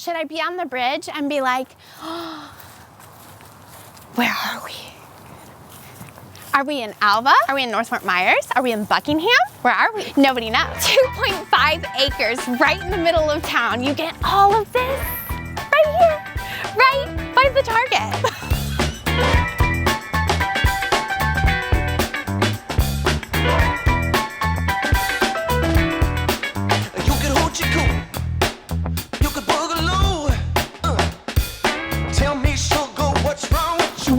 Should I be on the bridge and be like, oh, where are we? Are we in Alva? Are we in North Fort Myers? Are we in Buckingham? Where are we? Nobody knows. 2.5 acres right in the middle of town. You get all of this right here, right by the Target.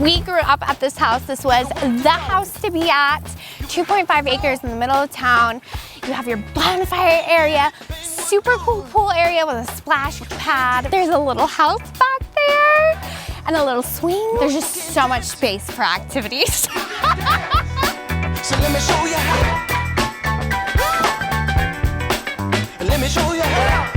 We grew up at this house. This was the house to be at. 2.5 acres in the middle of town. You have your bonfire area, super cool pool area with a splash pad. There's a little house back there and a little swing. There's just so much space for activities. So let me show you how. Let me show you how.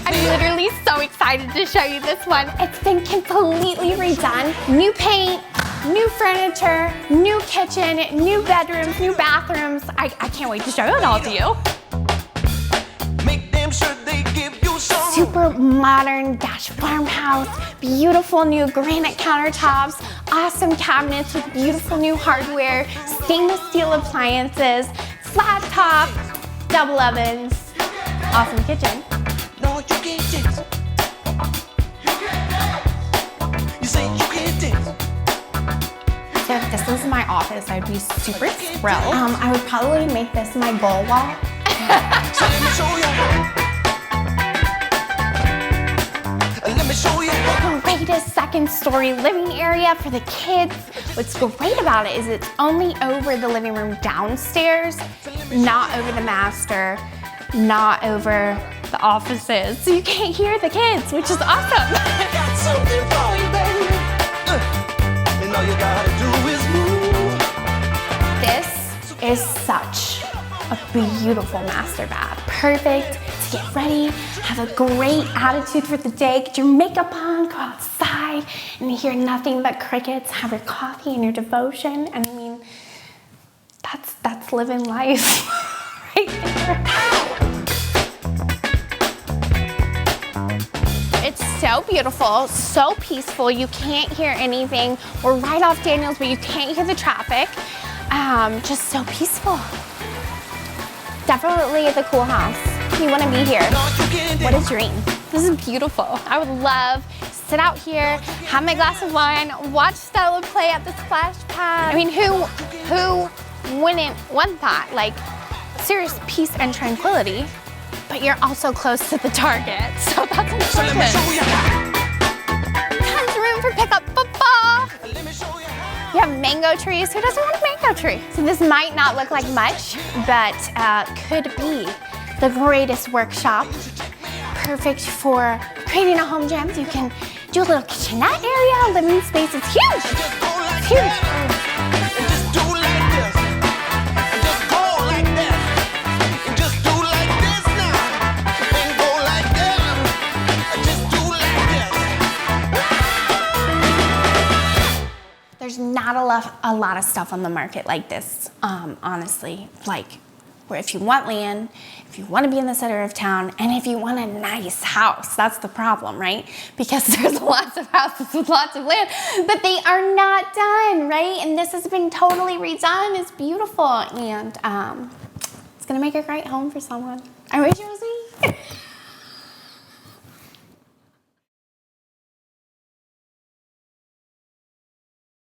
I'm literally so excited to show you this one. It's been completely redone. New paint, new furniture, new kitchen, new bedrooms, new bathrooms. I can't wait to show it all to you. Make damn sure they give you some. Super modern Dutch farmhouse, beautiful new granite countertops, awesome cabinets with beautiful new hardware, stainless steel appliances, flat top, double ovens, awesome kitchen. No, you can't dance. You can't dance. You say you can't dance. So if this was my office, I'd be super thrilled. I would probably make this my goal wall. So let me show you how. Let me show you how. Greatest second story living area for the kids. What's great about it is it's only over the living room downstairs, not over the master, not over the offices. So you can't hear the kids, which is awesome. Got something for you, baby. And all you gotta do is move. This is such a beautiful master bath. Perfect to get ready, have a great attitude for the day, get your makeup on, go outside, and hear nothing but crickets, have your coffee and your devotion. And I mean, that's living life right there. It's so beautiful, so peaceful. You can't hear anything. We're right off Daniels, but you can't hear the traffic. Just so peaceful. Definitely the cool house. You want to be here. What a dream. This is beautiful. I would love to sit out here, have my glass of wine, watch Stella play at the splash pad. I mean, who wouldn't want that? Like, serious peace and tranquility. But you're also close to the Target, so that's important. So let me show you how. Tons of room for pickup football. Let me show you how. You have mango trees. Who doesn't want a mango tree? So this might not look like much, but could be the greatest workshop. Perfect for creating a home gym. You can do a little kitchenette area, living space. It's huge. Just go like It's huge. that. And just do like this. And just go like that. And just do like this now. And go like that. And just do like this. There's not a lot of stuff on the market like this, honestly. Like, where if you want land, if you want to be in the center of town, and if you want a nice house, that's the problem, right? Because there's lots of houses with lots of land, but they are not done, right? And this has been totally redone. It's beautiful, and it's gonna make a great home for someone. I wish it was